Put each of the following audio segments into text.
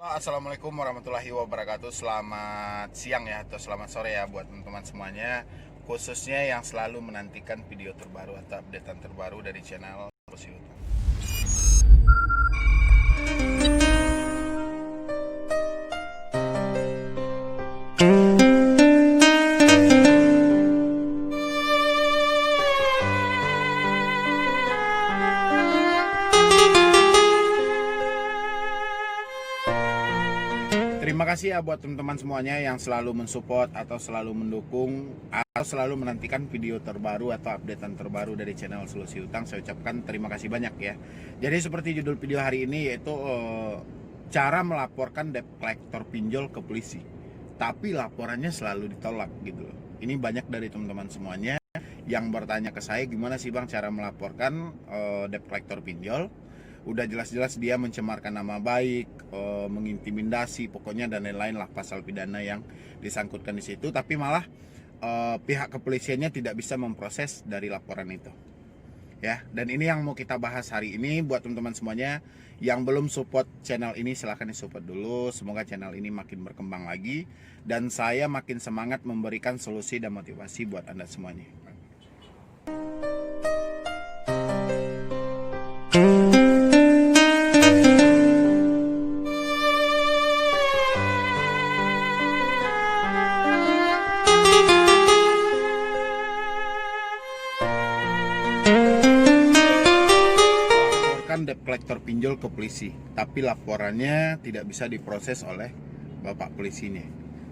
Halo, Assalamualaikum warahmatullahi wabarakatuh. Selamat siang ya atau selamat sore ya buat teman-teman semuanya, khususnya yang selalu menantikan video terbaru atau updatean terbaru dari channel Solusi Utang. Terima kasih ya buat teman-teman semuanya yang selalu mensupport atau selalu mendukung atau selalu menantikan video terbaru atau updatean terbaru dari channel Solusi Utang. Saya ucapkan terima kasih banyak ya. Jadi seperti judul video hari ini yaitu cara melaporkan debt collector pinjol ke polisi, tapi laporannya selalu ditolak gitu loh. Ini banyak dari teman-teman semuanya yang bertanya ke saya, gimana sih bang cara melaporkan debt collector pinjol. Udah jelas-jelas dia mencemarkan nama baik, mengintimidasi, pokoknya dan lain-lain lah pasal pidana yang disangkutkan di situ. Tapi malah pihak kepolisiannya tidak bisa memproses dari laporan itu. Ya, dan ini yang mau kita bahas hari ini buat teman-teman semuanya yang belum support channel ini, silahkan di-support dulu. Semoga channel ini makin berkembang lagi dan saya makin semangat memberikan solusi dan motivasi buat Anda semuanya. Debt collector pinjol ke polisi, tapi laporannya tidak bisa diproses oleh bapak polisinya.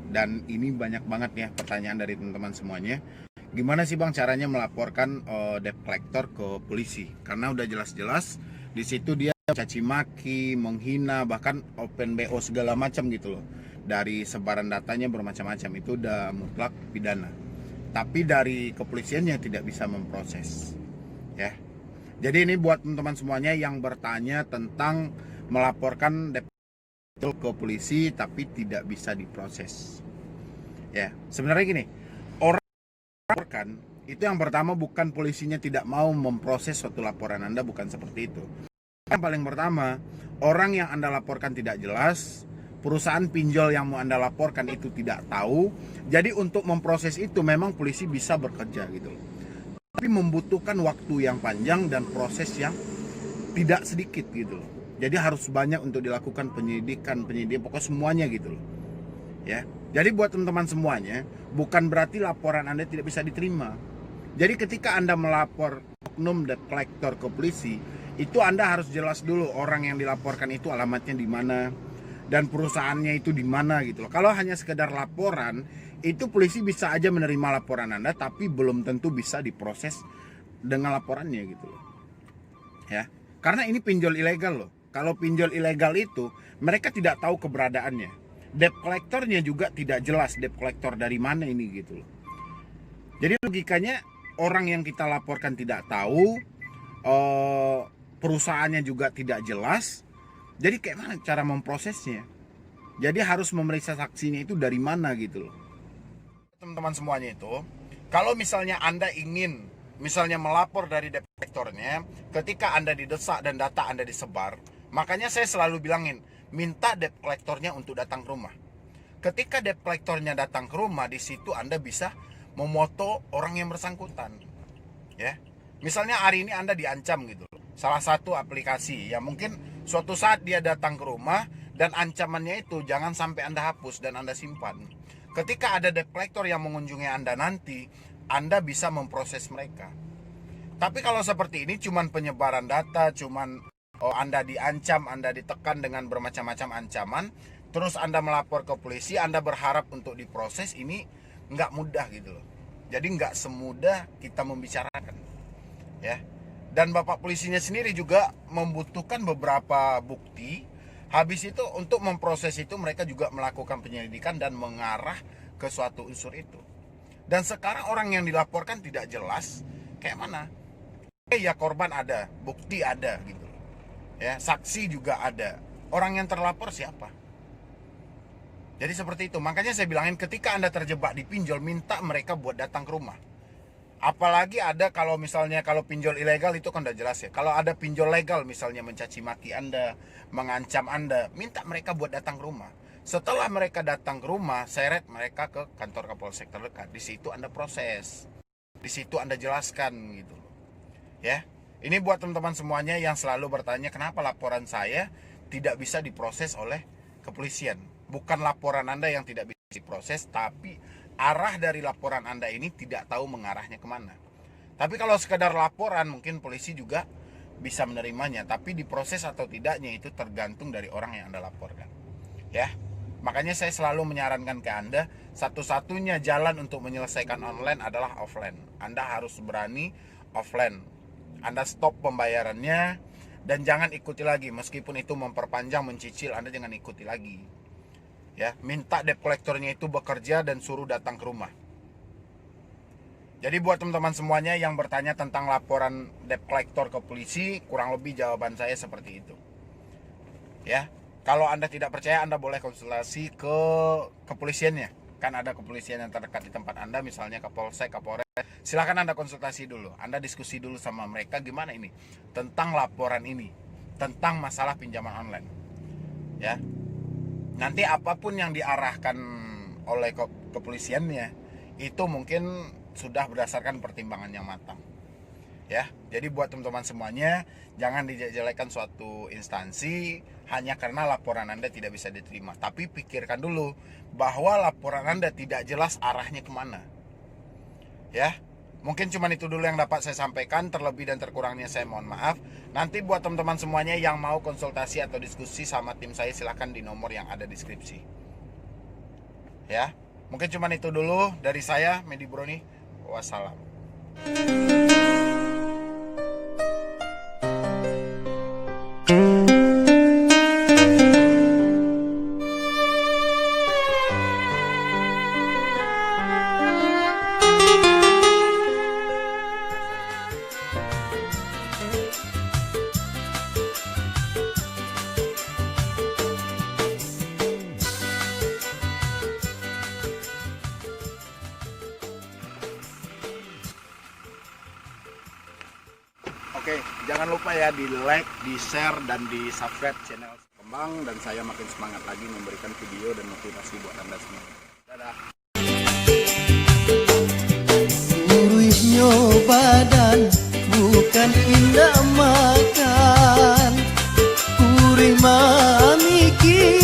Dan ini banyak banget ya pertanyaan dari teman-teman semuanya. Gimana sih bang caranya melaporkan debt collector ke polisi? Karena udah jelas-jelas di situ dia caci maki, menghina, bahkan open BO segala macam gitu loh. Dari sebaran datanya bermacam-macam, itu udah mutlak pidana. Tapi dari kepolisiannya tidak bisa memproses. Ya. Jadi ini buat teman-teman semuanya yang bertanya tentang melaporkan debt ke polisi tapi tidak bisa diproses. Ya, sebenarnya gini, orang melaporkan itu yang pertama bukan polisinya tidak mau memproses suatu laporan Anda, bukan seperti itu. Yang paling pertama, orang yang Anda laporkan tidak jelas, perusahaan pinjol yang mau Anda laporkan itu tidak tahu. Jadi untuk memproses itu memang polisi bisa bekerja gitu loh. Tapi membutuhkan waktu yang panjang dan proses yang tidak sedikit gitu loh. Jadi harus banyak untuk dilakukan penyidikan, pokoknya semuanya gitu loh. Ya. Jadi buat teman-teman semuanya, bukan berarti laporan Anda tidak bisa diterima. Jadi ketika Anda melapor oknum debt collector ke polisi, itu Anda harus jelas dulu orang yang dilaporkan itu alamatnya di mana dan perusahaannya itu di mana gitu loh. Kalau hanya sekedar laporan, itu polisi bisa aja menerima laporan Anda tapi belum tentu bisa diproses dengan laporannya gitu loh. Ya. Karena ini pinjol ilegal loh. Kalau pinjol ilegal itu mereka tidak tahu keberadaannya. Debt collectornya juga tidak jelas debt collector dari mana ini gitu loh. Jadi logikanya orang yang kita laporkan tidak tahu, perusahaannya juga tidak jelas. Jadi kayak mana cara memprosesnya? Jadi harus memeriksa saksinya itu dari mana gitu loh. Teman-teman semuanya itu, kalau misalnya Anda ingin misalnya melapor dari debt collectornya, ketika Anda didesak dan data Anda disebar, makanya saya selalu bilangin, minta debt collectornya untuk datang ke rumah. Ketika debt collectornya datang ke rumah, di situ Anda bisa memoto orang yang bersangkutan. Ya. Misalnya hari ini Anda diancam gitu. Salah satu aplikasi yang mungkin suatu saat dia datang ke rumah dan ancamannya itu jangan sampai Anda hapus dan Anda simpan. Ketika ada debt collector yang mengunjungi Anda nanti, Anda bisa memproses mereka. Tapi kalau seperti ini cuman penyebaran data, cuman Anda diancam, Anda ditekan dengan bermacam-macam ancaman, terus Anda melapor ke polisi, Anda berharap untuk diproses, ini nggak mudah gitu loh. Jadi nggak semudah kita membicarakan. Ya. Dan bapak polisinya sendiri juga membutuhkan beberapa bukti. Habis itu untuk memproses itu mereka juga melakukan penyelidikan dan mengarah ke suatu unsur itu. Dan sekarang orang yang dilaporkan tidak jelas kayak mana. Ya korban ada, bukti ada gitu. Ya, saksi juga ada. Orang yang terlapor siapa? Jadi seperti itu. Makanya saya bilangin ketika Anda terjebak di pinjol, minta mereka buat datang ke rumah. Apalagi ada kalau misalnya kalau pinjol ilegal itu kan udah jelas ya. Kalau ada pinjol legal misalnya mencaci maki Anda, mengancam Anda, minta mereka buat datang ke rumah. Setelah mereka datang ke rumah, seret mereka ke kantor Kapolsek terdekat. Di situ Anda proses. Di situ Anda jelaskan gitu. Ya. Ini buat teman-teman semuanya yang selalu bertanya kenapa laporan saya tidak bisa diproses oleh kepolisian. Bukan laporan Anda yang tidak bisa diproses, tapi arah dari laporan Anda ini tidak tahu mengarahnya kemana. Tapi kalau sekedar laporan mungkin polisi juga bisa menerimanya, tapi diproses atau tidaknya itu tergantung dari orang yang Anda laporkan. Ya, makanya saya selalu menyarankan ke Anda, satu-satunya jalan untuk menyelesaikan online adalah offline. Anda harus berani offline. Anda stop pembayarannya dan jangan ikuti lagi, meskipun itu memperpanjang, mencicil, Anda jangan ikuti lagi. Ya, minta debt collectornya itu bekerja dan suruh datang ke rumah. Jadi buat teman-teman semuanya yang bertanya tentang laporan debt collector ke polisi, kurang lebih jawaban saya seperti itu. Ya, kalau Anda tidak percaya, Anda boleh konsultasi ke kepolisiannya. Kan ada kepolisian yang terdekat di tempat Anda, misalnya Kapolsek, Kapolres. Silakan Anda konsultasi dulu. Anda diskusi dulu sama mereka gimana ini tentang laporan ini, tentang masalah pinjaman online. Ya. Nanti apapun yang diarahkan oleh kepolisiannya itu mungkin sudah berdasarkan pertimbangan yang matang. Ya, jadi buat teman-teman semuanya jangan dijelekan suatu instansi hanya karena laporan Anda tidak bisa diterima. Tapi pikirkan dulu bahwa laporan Anda tidak jelas arahnya kemana. Ya, mungkin cuma itu dulu yang dapat saya sampaikan. Terlebih dan terkurangnya saya mohon maaf. Nanti buat teman-teman semuanya yang mau konsultasi atau diskusi sama tim saya, silahkan di nomor yang ada di deskripsi. Ya, mungkin cuma itu dulu dari saya, Medi Broni. Wassalam. Oke, jangan lupa ya di like, di share, dan di subscribe channel Kembang. Dan saya makin semangat lagi memberikan video dan motivasi buat Anda semua. Dadah. Gurihnya badan bukan indah makan, gurih mamiki